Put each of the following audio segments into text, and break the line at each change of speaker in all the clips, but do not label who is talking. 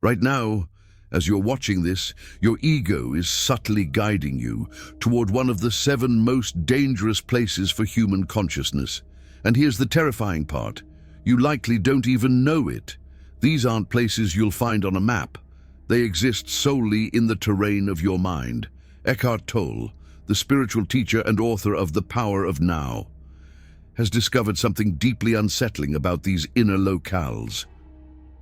Right now, as you're watching this, your ego is subtly guiding you toward one of the 7 most dangerous places for human consciousness. And here's the terrifying part. You likely don't even know it. These aren't places you'll find on a map. They exist solely in the terrain of your mind. Eckhart Tolle, the spiritual teacher and author of The Power of Now, has discovered something deeply unsettling about these inner locales.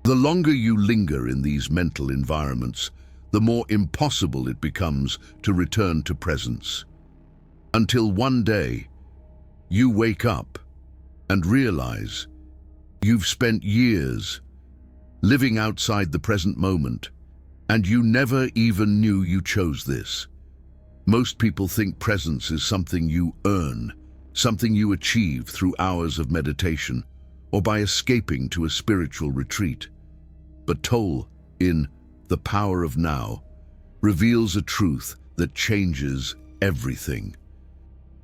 The longer you linger in these mental environments, the more impossible it becomes to return to presence. Until one day, you wake up and realize you've spent years living outside the present moment, and you never even knew you chose this. Most people think presence is something you earn, something you achieve through hours of meditation, or by escaping to a spiritual retreat. But Tolle, in The Power of Now, reveals a truth that changes everything.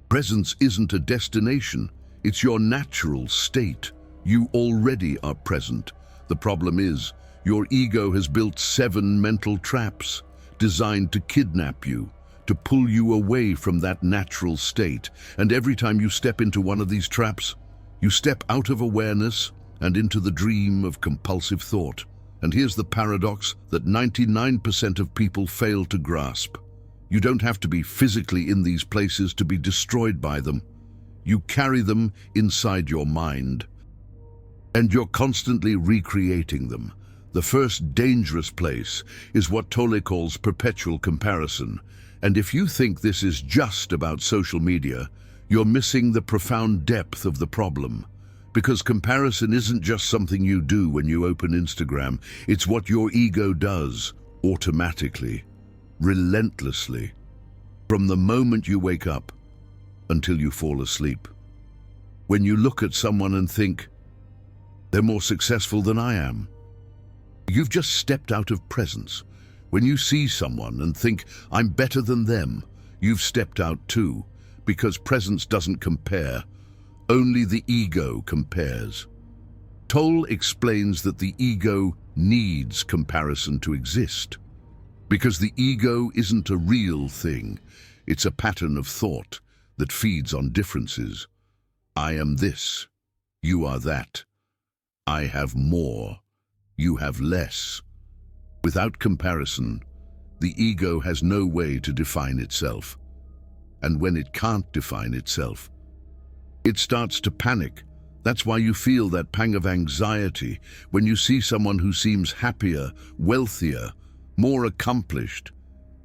Presence isn't a destination, it's your natural state. You already are present. The problem is, your ego has built 7 mental traps designed to kidnap you, to pull you away from that natural state. And every time you step into one of these traps, you step out of awareness and into the dream of compulsive thought. And here's the paradox that 99% of people fail to grasp. You don't have to be physically in these places to be destroyed by them. You carry them inside your mind, and you're constantly recreating them. The first dangerous place is what Tolle calls perpetual comparison. And if you think this is just about social media, you're missing the profound depth of the problem. Because comparison isn't just something you do when you open Instagram, it's what your ego does, automatically, relentlessly, from the moment you wake up until you fall asleep. When you look at someone and think, they're more successful than I am, you've just stepped out of presence. When you see someone and think, I'm better than them, you've stepped out too, because presence doesn't compare. Only the ego compares. Tolle explains that the ego needs comparison to exist, because the ego isn't a real thing. It's a pattern of thought that feeds on differences. I am this, you are that. I have more, you have less. Without comparison, the ego has no way to define itself. And when it can't define itself, it starts to panic. That's why you feel that pang of anxiety when you see someone who seems happier, wealthier, more accomplished.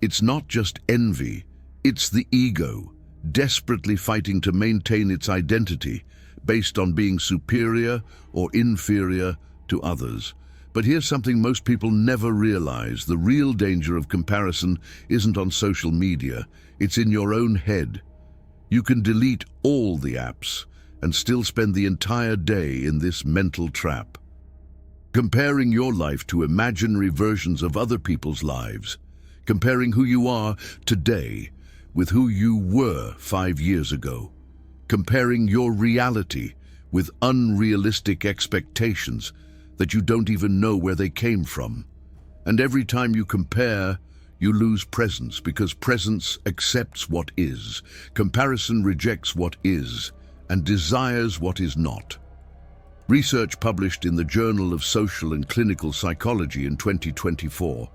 It's not just envy, it's the ego, desperately fighting to maintain its identity based on being superior or inferior to others. But here's something most people never realize. The real danger of comparison isn't on social media, it's in your own head. You can delete all the apps and still spend the entire day in this mental trap, comparing your life to imaginary versions of other people's lives, comparing who you are today with who you were 5 years ago, comparing your reality with unrealistic expectations that you don't even know where they came from. And every time you compare, you lose presence, because presence accepts what is. Comparison rejects what is and desires what is not. Research published in the Journal of Social and Clinical Psychology in 2024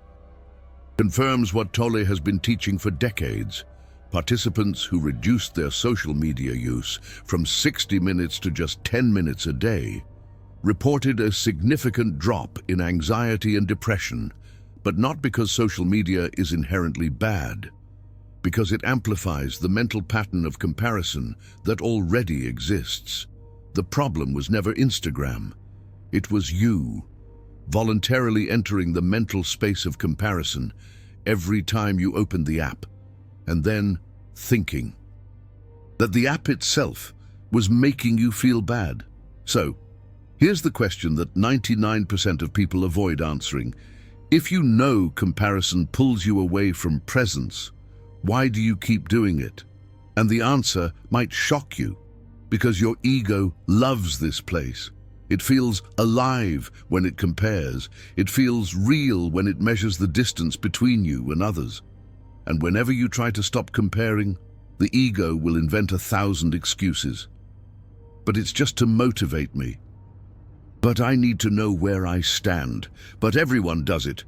confirms what Tolle has been teaching for decades. Participants who reduced their social media use from 60 minutes to just 10 minutes a day reported a significant drop in anxiety and depression, but not because social media is inherently bad, because it amplifies the mental pattern of comparison that already exists. The problem was never Instagram. It was you, voluntarily entering the mental space of comparison every time you opened the app, and then thinking that the app itself was making you feel bad. So, here's the question that 99% of people avoid answering. If you know comparison pulls you away from presence, why do you keep doing it? And the answer might shock you, because your ego loves this place. It feels alive when it compares. It feels real when it measures the distance between you and others. And whenever you try to stop comparing, the ego will invent 1,000 excuses. But it's just to motivate me. But I need to know where I stand. But everyone does it.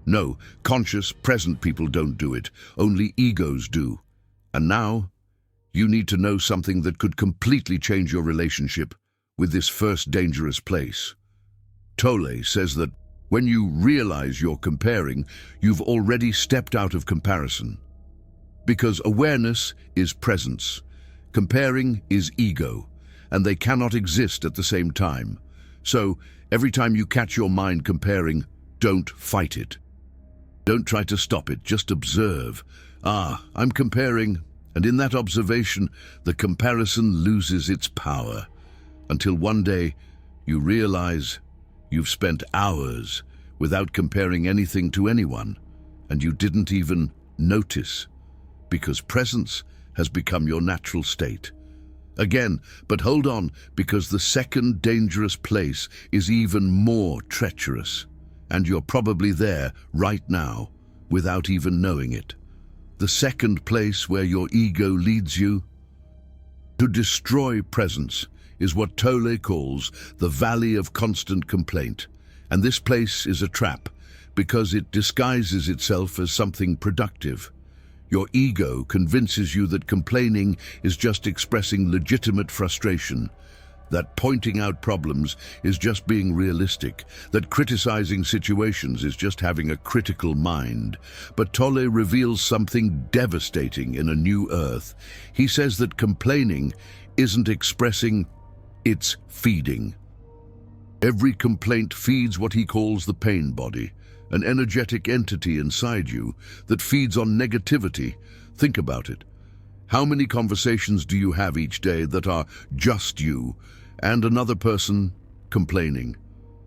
No, conscious, present people don't do it. Only egos do. And now, you need to know something that could completely change your relationship with this first dangerous place. Tolle says that when you realize you're comparing, you've already stepped out of comparison. Because awareness is presence, comparing is ego, and they cannot exist at the same time. So, every time you catch your mind comparing, don't fight it. Don't try to stop it, just observe. I'm comparing, and in that observation, the comparison loses its power. Until one day, you realize you've spent hours without comparing anything to anyone, and you didn't even notice, because presence has become your natural state. Again, but hold on, because the second dangerous place is even more treacherous, and you're probably there right now without even knowing it. The second place where your ego leads you to destroy presence is what Tolle calls the valley of constant complaint. And this place is a trap because it disguises itself as something productive. Your ego convinces you that complaining is just expressing legitimate frustration, that pointing out problems is just being realistic, that criticizing situations is just having a critical mind. But Tolle reveals something devastating in A New Earth. He says that complaining isn't expressing, it's feeding. Every complaint feeds what he calls the pain body, an energetic entity inside you that feeds on negativity. Think about it. How many conversations do you have each day that are just you and another person complaining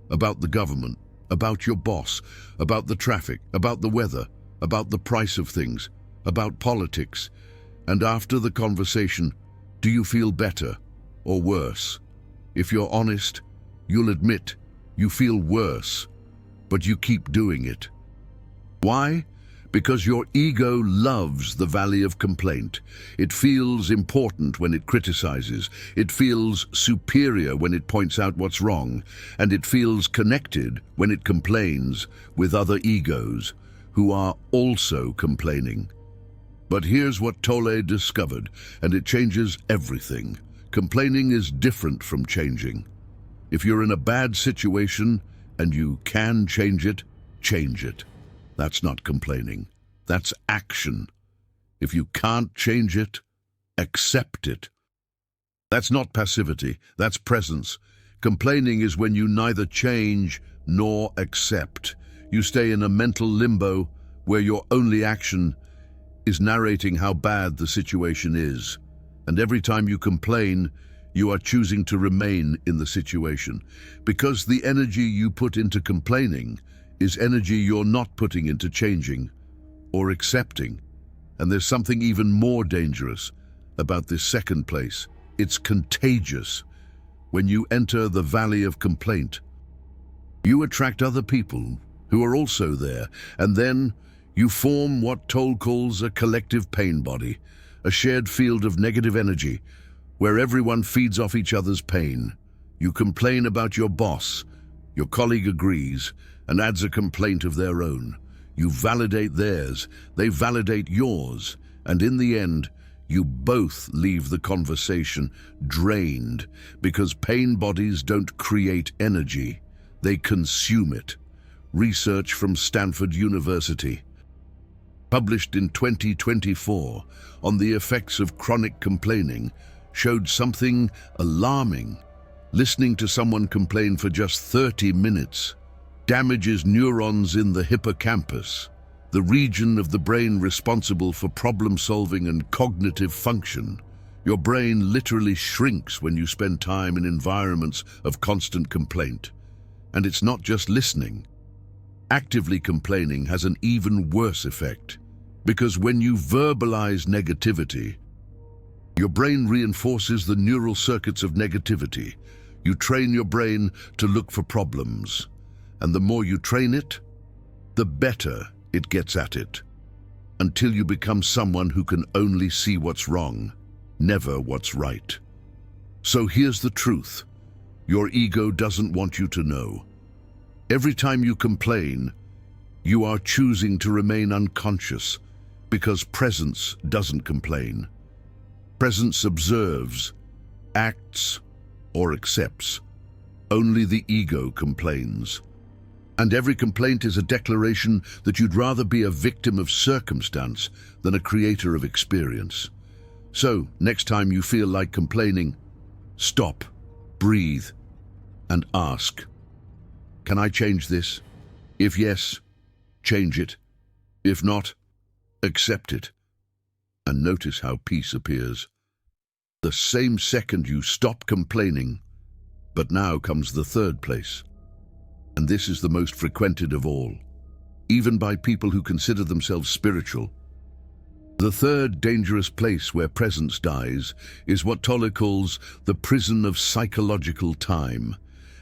about the government, about your boss, about the traffic, about the weather, about the price of things, about politics? And after the conversation, do you feel better or worse? If you're honest, you'll admit you feel worse, but you keep doing it. Why? Because your ego loves the valley of complaint. It feels important when it criticizes. It feels superior when it points out what's wrong. And it feels connected when it complains with other egos who are also complaining. But here's what Tolle discovered, and it changes everything. Complaining is different from changing. If you're in a bad situation and you can change it, change it. That's not complaining. That's action. If you can't change it, accept it. That's not passivity. That's presence. Complaining is when you neither change nor accept. You stay in a mental limbo where your only action is narrating how bad the situation is. And every time you complain, you are choosing to remain in the situation. Because the energy you put into complaining is energy you're not putting into changing or accepting. And there's something even more dangerous about this second place. It's contagious. When you enter the valley of complaint, you attract other people who are also there, and then you form what Tolle calls a collective pain body, a shared field of negative energy where everyone feeds off each other's pain. You complain about your boss, your colleague agrees and adds a complaint of their own. You validate theirs, they validate yours, and in the end, you both leave the conversation drained because pain bodies don't create energy, they consume it. Research from Stanford University, published in 2024 on the effects of chronic complaining, showed something alarming. Listening to someone complain for just 30 minutes damages neurons in the hippocampus, the region of the brain responsible for problem-solving and cognitive function. Your brain literally shrinks when you spend time in environments of constant complaint. And it's not just listening. Actively complaining has an even worse effect, because when you verbalize negativity, your brain reinforces the neural circuits of negativity. You train your brain to look for problems, and the more you train it, the better it gets at it, until you become someone who can only see what's wrong, never what's right. So here's the truth. Your ego doesn't want you to know. Every time you complain, you are choosing to remain unconscious, because presence doesn't complain. Presence observes, acts, or accepts. Only the ego complains. And every complaint is a declaration that you'd rather be a victim of circumstance than a creator of experience. So, next time you feel like complaining, stop, breathe, and ask, can I change this? If yes, change it. If not, accept it. And notice how peace appears. The same second you stop complaining, but now comes the third place. And this is the most frequented of all, even by people who consider themselves spiritual. The third dangerous place where presence dies is what Tolle calls the prison of psychological time.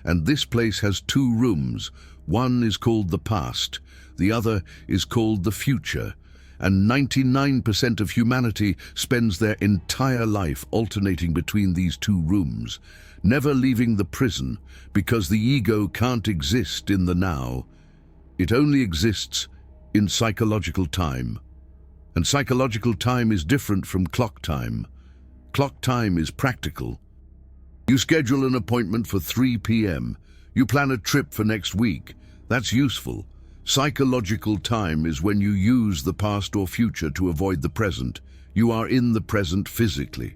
And this place has two rooms. One is called the past, the other is called the future. And 99% of humanity spends their entire life alternating between these two rooms, never leaving the prison, because the ego can't exist in the now. It only exists in psychological time. And psychological time is different from clock time. Clock time is practical. You schedule an appointment for 3 p.m. You plan a trip for next week. That's useful. Psychological time is when you use the past or future to avoid the present. You are in the present physically,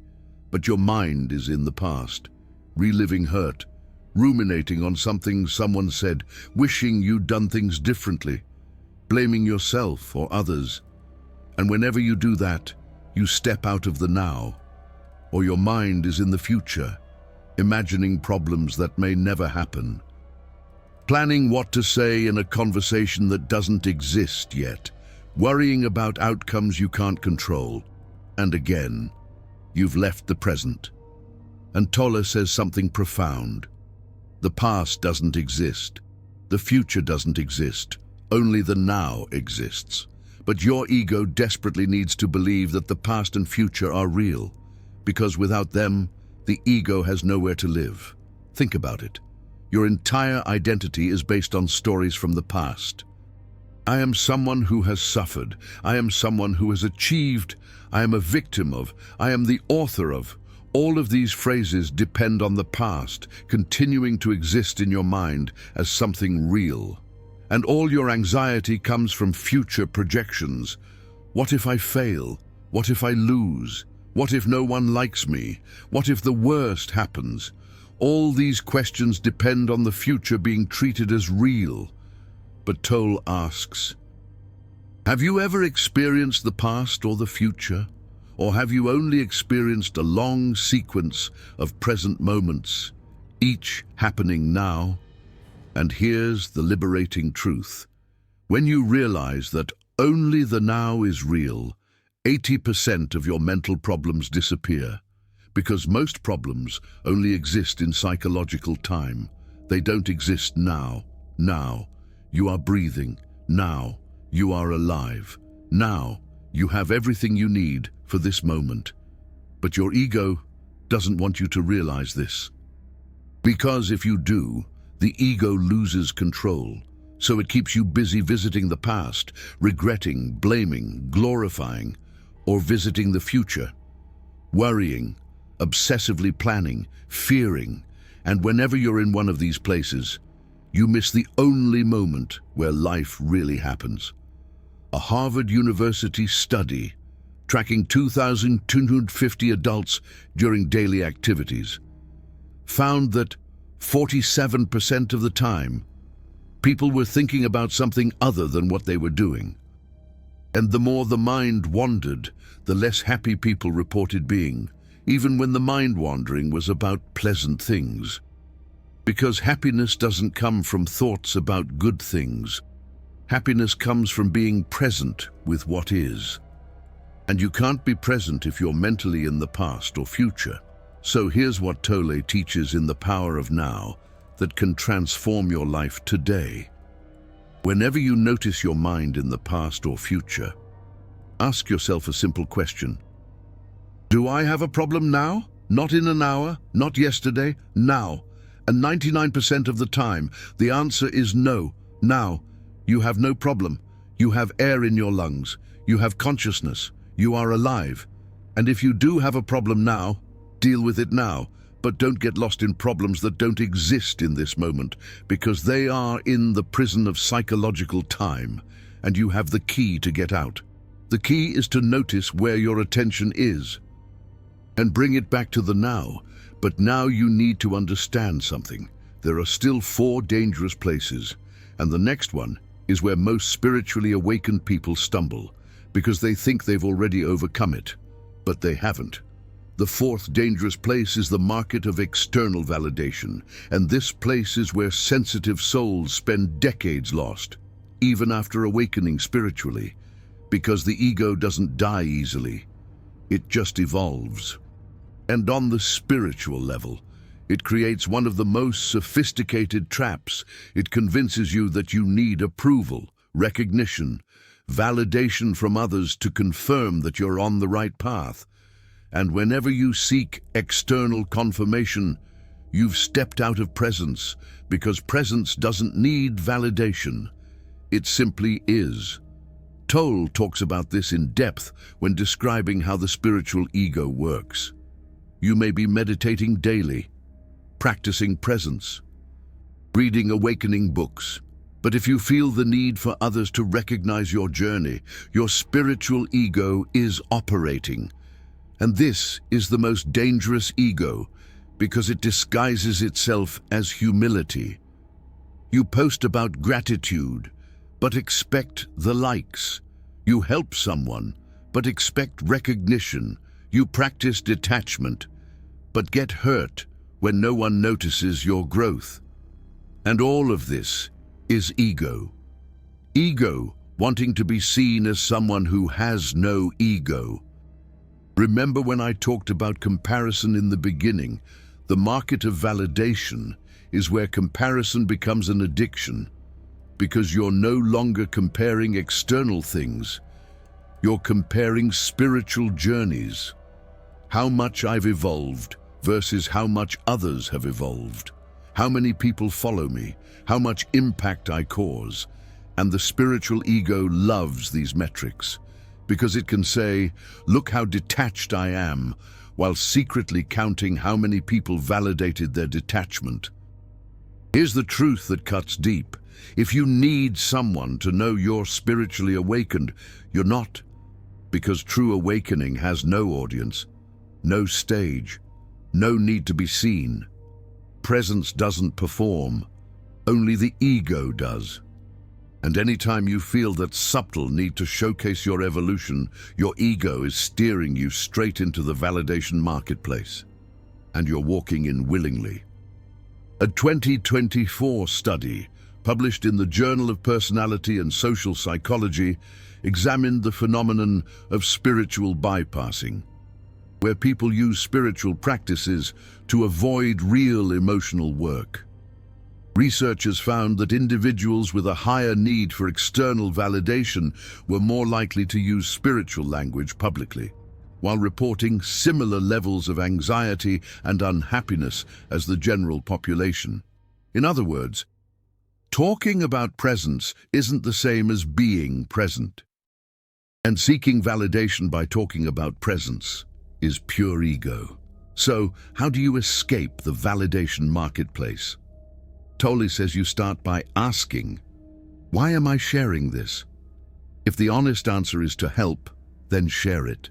but your mind is in the past, reliving hurt, ruminating on something someone said, wishing you'd done things differently, blaming yourself or others. And whenever you do that, you step out of the now, or your mind is in the future, imagining problems that may never happen. Planning what to say in a conversation that doesn't exist yet, worrying about outcomes you can't control. And again, you've left the present. And Tolle says something profound. The past doesn't exist. The future doesn't exist. Only the now exists. But your ego desperately needs to believe that the past and future are real, because without them, the ego has nowhere to live. Think about it. Your entire identity is based on stories from the past. I am someone who has suffered. I am someone who has achieved. I am a victim of. I am the author of. All of these phrases depend on the past, continuing to exist in your mind as something real. And all your anxiety comes from future projections. What if I fail? What if I lose? What if no one likes me? What if the worst happens? All these questions depend on the future being treated as real. But Tolle asks, have you ever experienced the past or the future? Or have you only experienced a long sequence of present moments, each happening now? And here's the liberating truth. When you realize that only the now is real, 80% of your mental problems disappear. Because most problems only exist in psychological time. They don't exist now. Now, you are breathing. Now, you are alive. Now, you have everything you need for this moment. But your ego doesn't want you to realize this. Because if you do, the ego loses control. So it keeps you busy visiting the past, regretting, blaming, glorifying, or visiting the future, worrying, obsessively planning, fearing, and whenever you're in one of these places, you miss the only moment where life really happens. A Harvard University study tracking 2,250 adults during daily activities found that 47% of the time, people were thinking about something other than what they were doing. And the more the mind wandered, the less happy people reported being, even when the mind wandering was about pleasant things. Because happiness doesn't come from thoughts about good things. Happiness comes from being present with what is. And you can't be present if you're mentally in the past or future. So here's what Tolle teaches in The Power of Now that can transform your life today. Whenever you notice your mind in the past or future, ask yourself a simple question. Do I have a problem now? Not in an hour, not yesterday, now. And 99% of the time, the answer is no, now. You have no problem. You have air in your lungs. You have consciousness. You are alive. And if you do have a problem now, deal with it now. But don't get lost in problems that don't exist in this moment, because they are in the prison of psychological time, and you have the key to get out. The key is to notice where your attention is and bring it back to the now. But now you need to understand something. There are still 4 dangerous places, and the next one is where most spiritually awakened people stumble, because they think they've already overcome it, but they haven't. The 4th dangerous place is the market of external validation, and this place is where sensitive souls spend decades lost, even after awakening spiritually, because the ego doesn't die easily. It just evolves. And on the spiritual level, it creates one of the most sophisticated traps. It convinces you that you need approval, recognition, validation from others to confirm that you're on the right path. And whenever you seek external confirmation, you've stepped out of presence, because presence doesn't need validation. It simply is. Tolle talks about this in depth when describing how the spiritual ego works. You may be meditating daily, practicing presence, reading awakening books, but if you feel the need for others to recognize your journey, your spiritual ego is operating. And this is the most dangerous ego, because it disguises itself as humility. You post about gratitude, but expect the likes. You help someone, but expect recognition. You practice detachment, but get hurt when no one notices your growth. And all of this is ego. Ego wanting to be seen as someone who has no ego. Remember when I talked about comparison in the beginning? The market of validation is where comparison becomes an addiction, because you're no longer comparing external things. You're comparing spiritual journeys. How much I've evolved versus how much others have evolved. How many people follow me, how much impact I cause. And the spiritual ego loves these metrics, because it can say, look how detached I am, while secretly counting how many people validated their detachment. Here's the truth that cuts deep. If you need someone to know you're spiritually awakened, you're not, because true awakening has no audience, no stage, no need to be seen. Presence doesn't perform, only the ego does. And anytime you feel that subtle need to showcase your evolution, your ego is steering you straight into the validation marketplace, and you're walking in willingly. A 2024 study published in the Journal of Personality and Social Psychology examined the phenomenon of spiritual bypassing, where people use spiritual practices to avoid real emotional work. Researchers found that individuals with a higher need for external validation were more likely to use spiritual language publicly, while reporting similar levels of anxiety and unhappiness as the general population. In other words, talking about presence isn't the same as being present. And seeking validation by talking about presence is pure ego. So, how do you escape the validation marketplace? Tolle says you start by asking, why am I sharing this? If the honest answer is to help, then share it.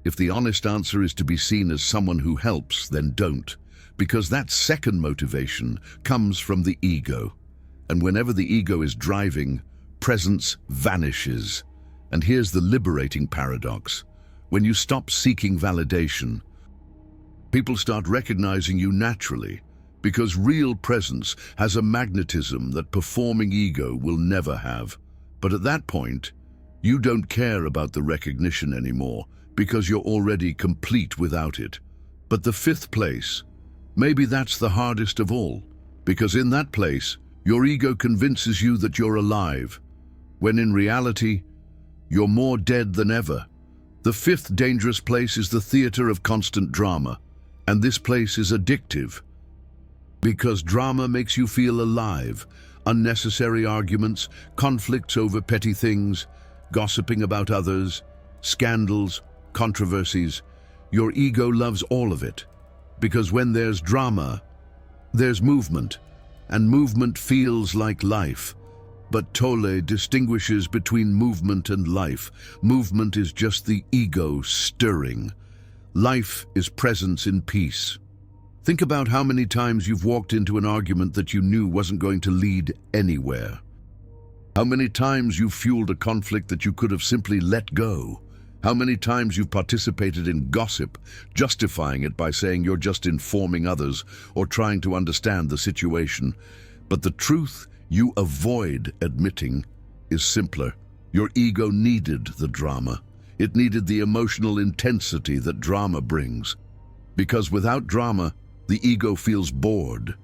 If the honest answer is to be seen as someone who helps, then don't, because that second motivation comes from the ego. And whenever the ego is driving, presence vanishes. And here's the liberating paradox. When you stop seeking validation, people start recognizing you naturally, because real presence has a magnetism that performing ego will never have. But at that point, you don't care about the recognition anymore, because you're already complete without it. But the fifth place, maybe that's the hardest of all, because in that place, your ego convinces you that you're alive, when in reality, you're more dead than ever. The fifth dangerous place is the theater of constant drama, and this place is addictive. Because drama makes you feel alive, unnecessary arguments, conflicts over petty things, gossiping about others, scandals, controversies. Your ego loves all of it, because when there's drama, there's movement, and movement feels like life. But Tolle distinguishes between movement and life. Movement is just the ego stirring. Life is presence in peace. Think about how many times you've walked into an argument that you knew wasn't going to lead anywhere. How many times you've fueled a conflict that you could have simply let go. How many times you've participated in gossip, justifying it by saying you're just informing others or trying to understand the situation. But the truth you avoid admitting is simpler. Your ego needed the drama. It needed the emotional intensity that drama brings. Because without drama, the ego feels bored.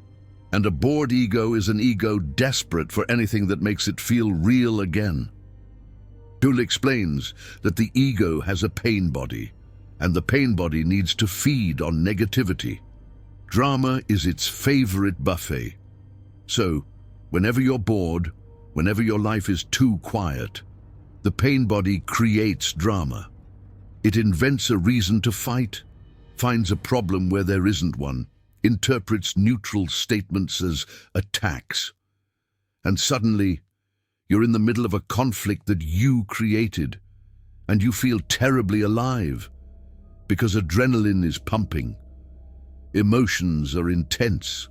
And a bored ego is an ego desperate for anything that makes it feel real again. Tolle explains that the ego has a pain body, and the pain body needs to feed on negativity. Drama is its favorite buffet. So, whenever you're bored, whenever your life is too quiet, the pain body creates drama. It invents a reason to fight, finds a problem where there isn't one, interprets neutral statements as attacks. And suddenly, you're in the middle of a conflict that you created, and you feel terribly alive, because adrenaline is pumping, emotions are intense,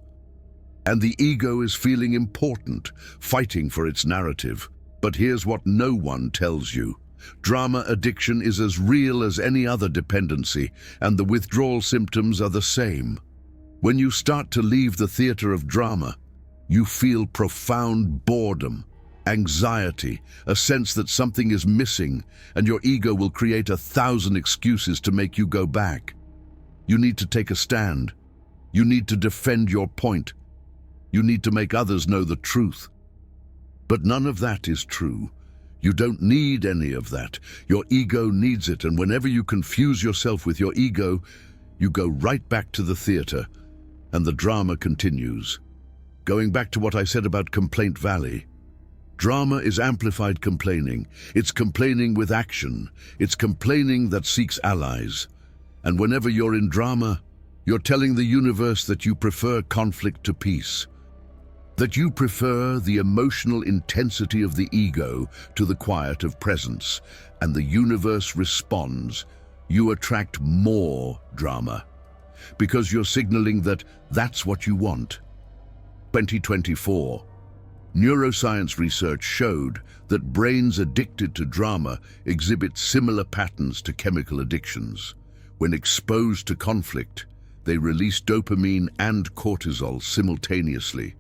and the ego is feeling important, fighting for its narrative. But here's what no one tells you. Drama addiction is as real as any other dependency, and the withdrawal symptoms are the same. When you start to leave the theater of drama, you feel profound boredom, anxiety, a sense that something is missing, and your ego will create 1,000 excuses to make you go back. You need to take a stand. You need to defend your point. You need to make others know the truth. But none of that is true. You don't need any of that. Your ego needs it, and whenever you confuse yourself with your ego, you go right back to the theater, and the drama continues. Going back to what I said about Complaint Valley, drama is amplified complaining. It's complaining with action. It's complaining that seeks allies. And whenever you're in drama, you're telling the universe that you prefer conflict to peace, that you prefer the emotional intensity of the ego to the quiet of presence, and the universe responds. You attract more drama, because you're signaling that that's what you want. 2024. Neuroscience research showed that brains addicted to drama exhibit similar patterns to chemical addictions. When exposed to conflict, they release dopamine and cortisol simultaneously,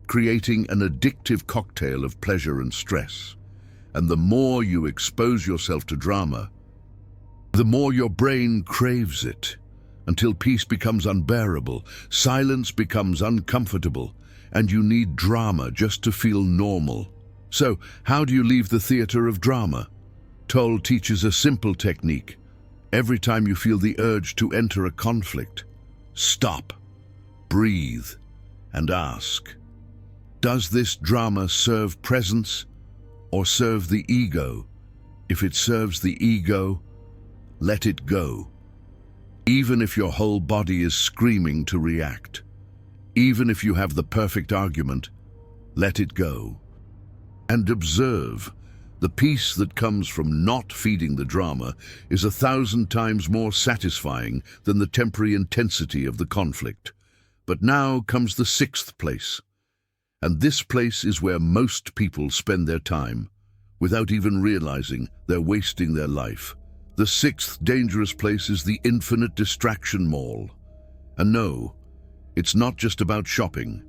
creating an addictive cocktail of pleasure and stress. And the more you expose yourself to drama, the more your brain craves it, until peace becomes unbearable, silence becomes uncomfortable, and you need drama just to feel normal. So, how do you leave the theater of drama? Tolle teaches a simple technique. Every time you feel the urge to enter a conflict, stop, breathe, and ask, does this drama serve presence or serve the ego? If it serves the ego, let it go. Even if your whole body is screaming to react, even if you have the perfect argument, let it go. And observe. The peace that comes from not feeding the drama is 1,000 times more satisfying than the temporary intensity of the conflict. But now comes the sixth place. And this place is where most people spend their time, without even realizing they're wasting their life. The sixth dangerous place is the infinite distraction mall. And no, it's not just about shopping.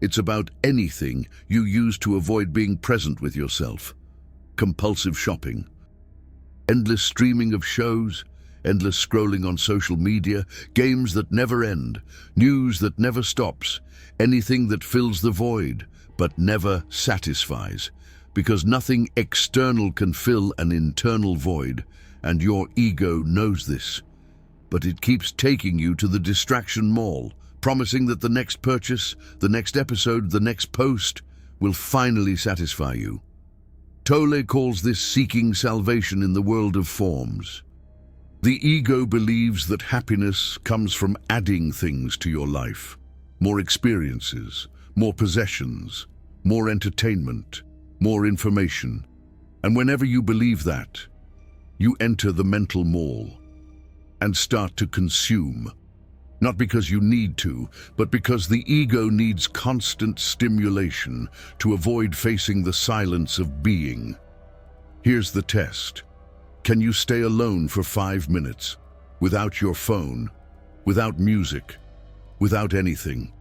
It's about anything you use to avoid being present with yourself. Compulsive shopping, endless streaming of shows, endless scrolling on social media, games that never end, news that never stops, anything that fills the void but never satisfies. Because nothing external can fill an internal void, and your ego knows this. But it keeps taking you to the distraction mall, promising that the next purchase, the next episode, the next post will finally satisfy you. Tolle calls this seeking salvation in the world of forms. The ego believes that happiness comes from adding things to your life. More experiences, more possessions, more entertainment, more information. And whenever you believe that, you enter the mental mall and start to consume. Not because you need to, but because the ego needs constant stimulation to avoid facing the silence of being. Here's the test. Can you stay alone for 5 minutes, without your phone, without music, without anything?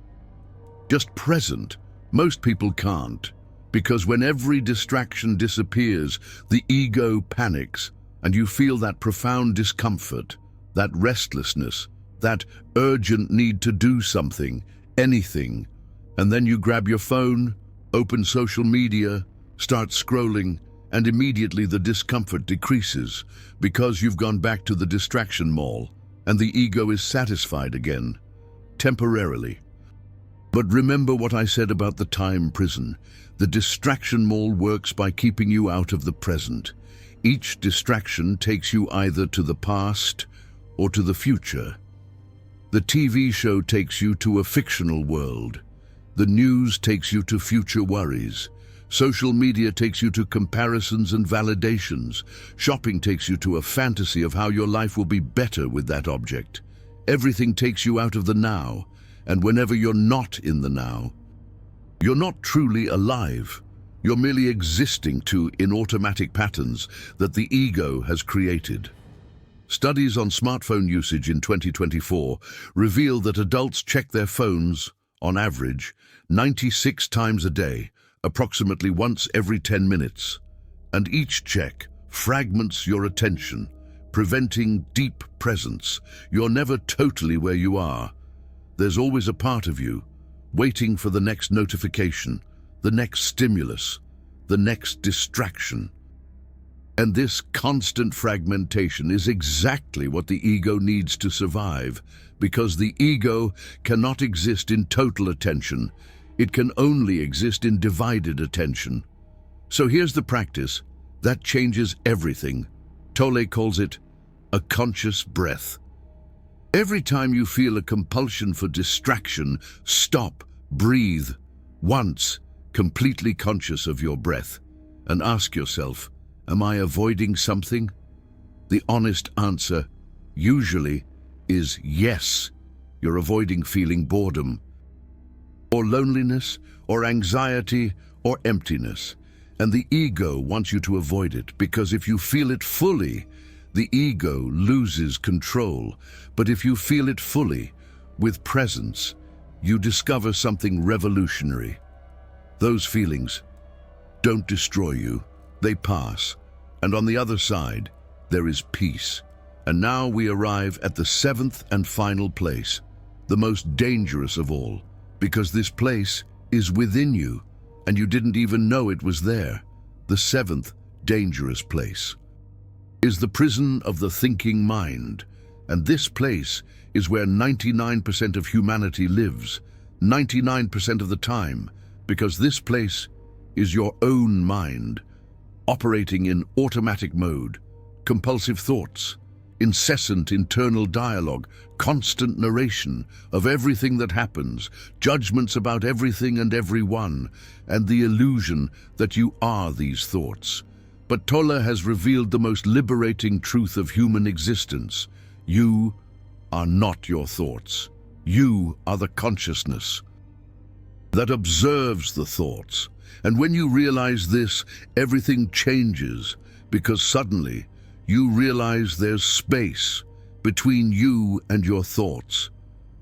Just present. Most people can't, because when every distraction disappears, the ego panics, and you feel that profound discomfort, that restlessness, that urgent need to do something, anything. And then you grab your phone, open social media, start scrolling, and immediately the discomfort decreases because you've gone back to the distraction mall and the ego is satisfied again, temporarily. But remember what I said about the time prison. The distraction mall works by keeping you out of the present. Each distraction takes you either to the past or to the future. The TV show takes you to a fictional world. The news takes you to future worries. Social media takes you to comparisons and validations. Shopping takes you to a fantasy of how your life will be better with that object. Everything takes you out of the now, and whenever you're not in the now, you're not truly alive. You're merely existing in automatic patterns that the ego has created. Studies on smartphone usage in 2024 reveal that adults check their phones, on average, 96 times a day, approximately once every 10 minutes. And each check fragments your attention, preventing deep presence. You're never totally where you are. There's always a part of you, waiting for the next notification, the next stimulus, the next distraction. And this constant fragmentation is exactly what the ego needs to survive, because the ego cannot exist in total attention. It can only exist in divided attention. So here's the practice that changes everything. Tolle calls it a conscious breath. Every time you feel a compulsion for distraction, stop, breathe, once, completely conscious of your breath, and ask yourself, am I avoiding something? The honest answer, usually, is yes. You're avoiding feeling boredom, or loneliness, or anxiety, or emptiness. And the ego wants you to avoid it, because if you feel it fully, the ego loses control. But if you feel it fully, with presence, you discover something revolutionary. Those feelings don't destroy you, they pass. And on the other side, there is peace. And now we arrive at the 7th and final place, the most dangerous of all, because this place is within you, and you didn't even know it was there. The 7th dangerous place is the prison of the thinking mind, and this place is where 99% of humanity lives, 99% of the time, because this place is your own mind, operating in automatic mode, compulsive thoughts, incessant internal dialogue, constant narration of everything that happens, judgments about everything and everyone, and the illusion that you are these thoughts. But Tolle has revealed the most liberating truth of human existence. You are not your thoughts. You are the consciousness that observes the thoughts. And when you realize this, everything changes, because suddenly you realize there's space between you and your thoughts.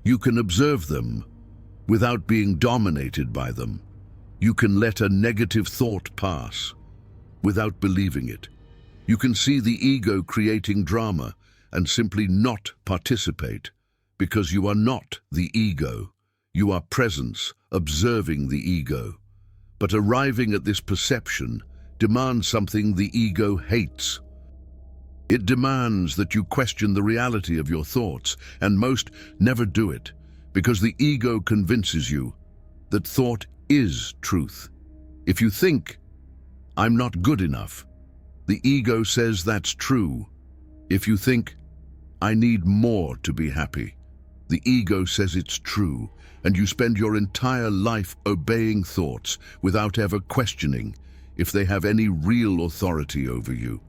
You can observe them without being dominated by them. You can let a negative thought pass without believing it. You can see the ego creating drama and simply not participate, because you are not the ego. You are presence, observing the ego. But arriving at this perception demands something the ego hates. It demands that you question the reality of your thoughts, and most never do it, because the ego convinces you that thought is truth. If you think, "I'm not good enough," the ego says that's true. If you think, "I need more to be happy," the ego says it's true, and you spend your entire life obeying thoughts without ever questioning if they have any real authority over you.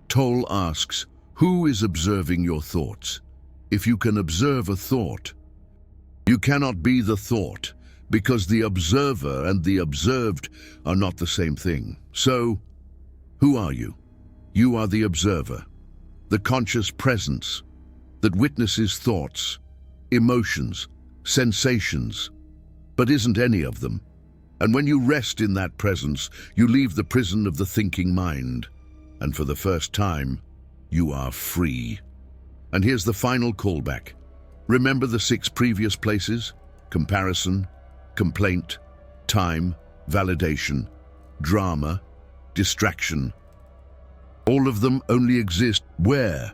Tolle asks, who is observing your thoughts? If you can observe a thought, you cannot be the thought, because the observer and the observed are not the same thing. So, who are you? You are the observer, the conscious presence that witnesses thoughts, emotions, sensations, but isn't any of them. And when you rest in that presence, you leave the prison of the thinking mind, and for the first time, you are free. And here's the final callback. Remember the 6 previous places? Comparison, complaint, time, validation, drama, distraction. All of them only exist where?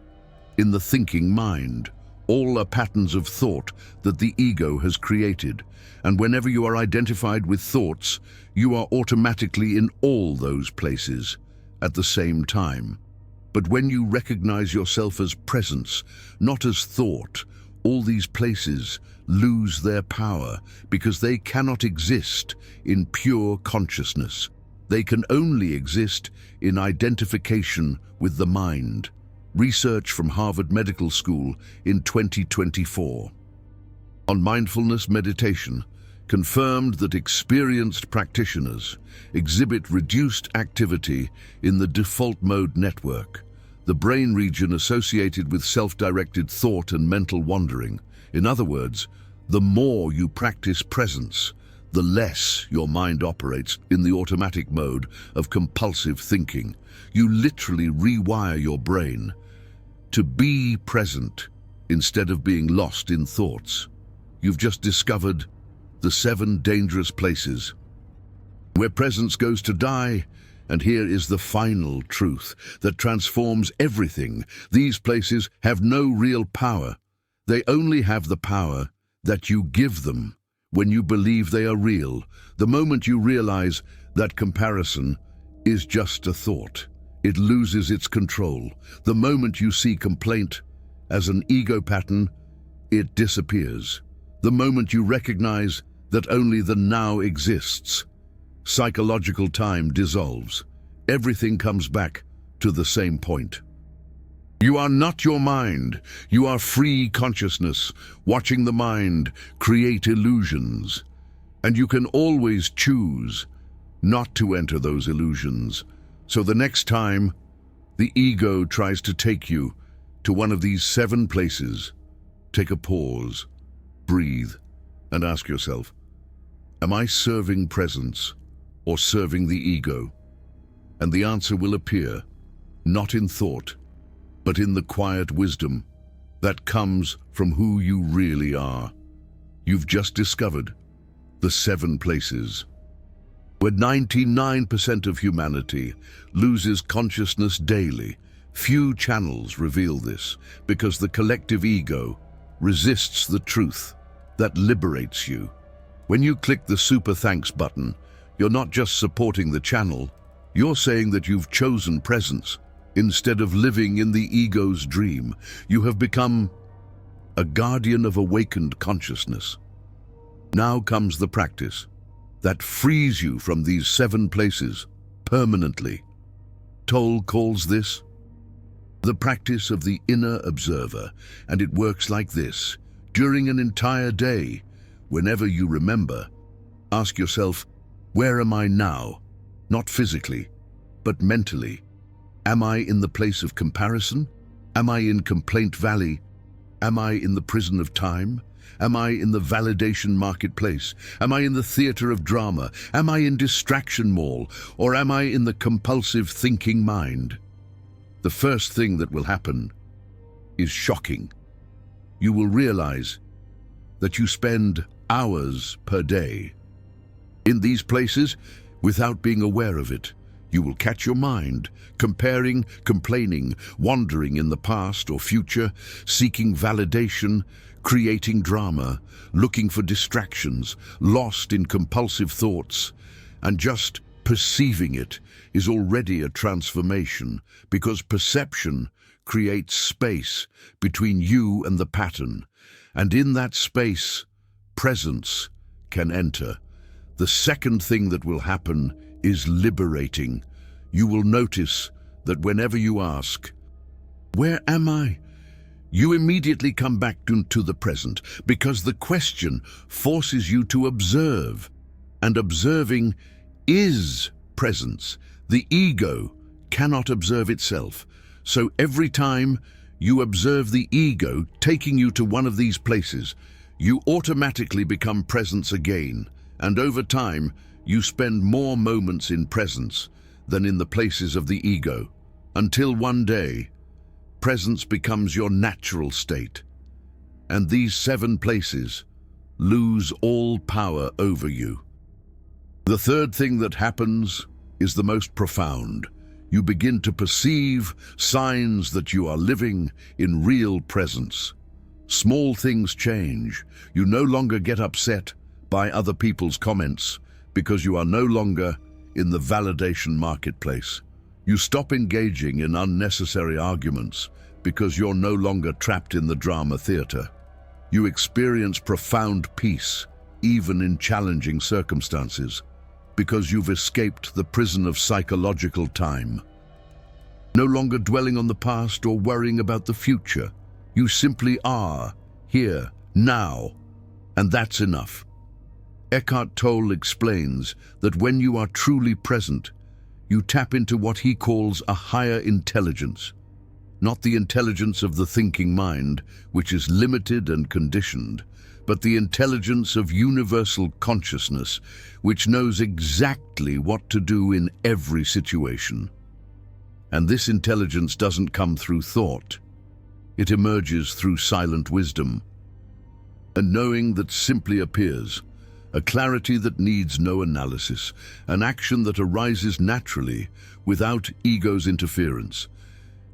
In the thinking mind. All are patterns of thought that the ego has created. And whenever you are identified with thoughts, you are automatically in all those places at the same time. But when you recognize yourself as presence, not as thought, all these places lose their power because they cannot exist in pure consciousness. They can only exist in identification with the mind. Research from Harvard Medical School in 2024 on mindfulness meditation confirmed that experienced practitioners exhibit reduced activity in the default mode network, the brain region associated with self-directed thought and mental wandering. In other words, the more you practice presence, the less your mind operates in the automatic mode of compulsive thinking. You literally rewire your brain to be present instead of being lost in thoughts. You've just discovered the 7 dangerous places where presence goes to die, and here is the final truth that transforms everything. These places have no real power. They only have the power that you give them when you believe they are real. The moment you realize that comparison is just a thought, it loses its control. The moment you see complaint as an ego pattern, it disappears. The moment you recognize that only the now exists, psychological time dissolves. Everything comes back to the same point. You are not your mind. You are free consciousness, watching the mind create illusions. And you can always choose not to enter those illusions. So the next time the ego tries to take you to one of these 7 places, take a pause, breathe, and ask yourself, am I serving presence or serving the ego? And the answer will appear, not in thought, but in the quiet wisdom that comes from who you really are. You've just discovered the 7 places where 99% of humanity loses consciousness daily. Few channels reveal this because the collective ego resists the truth that liberates you. When you click the super thanks button, you're not just supporting the channel, you're saying that you've chosen presence. Instead of living in the ego's dream, you have become a guardian of awakened consciousness. Now comes the practice that frees you from these 7 places permanently. Tolle calls this the practice of the inner observer, and it works like this. During an entire day, whenever you remember, ask yourself, where am I now? Not physically, but mentally. Am I in the place of comparison? Am I in complaint valley? Am I in the prison of time? Am I in the validation marketplace? Am I in the theater of drama? Am I in distraction mall? Or am I in the compulsive thinking mind? The first thing that will happen is shocking. You will realize that you spend hours per day in these places without being aware of it. You will catch your mind, comparing, complaining, wandering in the past or future, seeking validation, creating drama, looking for distractions, lost in compulsive thoughts, and just perceiving it is already a transformation, because perception creates space between you and the pattern, and in that space, presence can enter. The second thing that will happen is liberating. You will notice that whenever you ask, "Where am I?" you immediately come back to the present, because the question forces you to observe, and observing is presence. The ego cannot observe itself, so every time you observe the ego taking you to one of these places, you automatically become presence again, and over time you spend more moments in presence than in the places of the ego, until one day presence becomes your natural state, and these 7 places lose all power over you. The third thing that happens is the most profound. You begin to perceive signs that you are living in real presence. Small things change. You no longer get upset by other people's comments because you are no longer in the validation marketplace. You stop engaging in unnecessary arguments because you're no longer trapped in the drama theater. You experience profound peace, even in challenging circumstances, because you've escaped the prison of psychological time. No longer dwelling on the past or worrying about the future. You simply are, here, now, and that's enough. Eckhart Tolle explains that when you are truly present, you tap into what he calls a higher intelligence, not the intelligence of the thinking mind, which is limited and conditioned, but the intelligence of universal consciousness, which knows exactly what to do in every situation. And this intelligence doesn't come through thought. It emerges through silent wisdom, a knowing that simply appears, a clarity that needs no analysis, an action that arises naturally without ego's interference.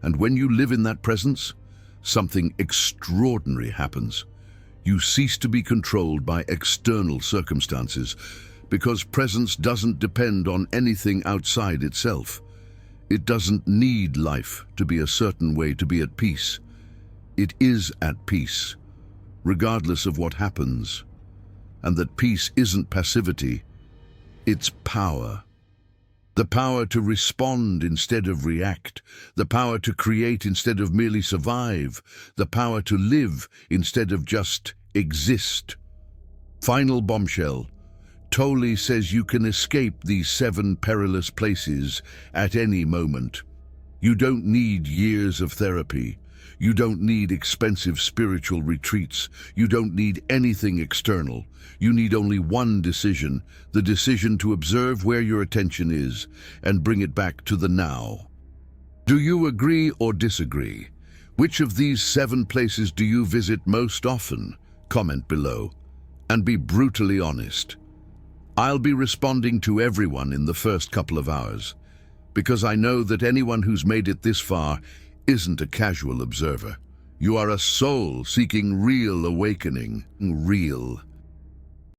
And when you live in that presence, something extraordinary happens. You cease to be controlled by external circumstances, because presence doesn't depend on anything outside itself. It doesn't need life to be a certain way to be at peace. It is at peace, regardless of what happens. And that peace isn't passivity, it's power. The power to respond instead of react, the power to create instead of merely survive, the power to live instead of just exist. Final bombshell. Tolle says you can escape these 7 perilous places at any moment. You don't need years of therapy. You don't need expensive spiritual retreats. You don't need anything external. You need only one decision, the decision to observe where your attention is and bring it back to the now. Do you agree or disagree? Which of these 7 places do you visit most often? Comment below, and be brutally honest. I'll be responding to everyone in the first couple of hours, because I know that anyone who's made it this far isn't a casual observer. You are a soul seeking real awakening, real.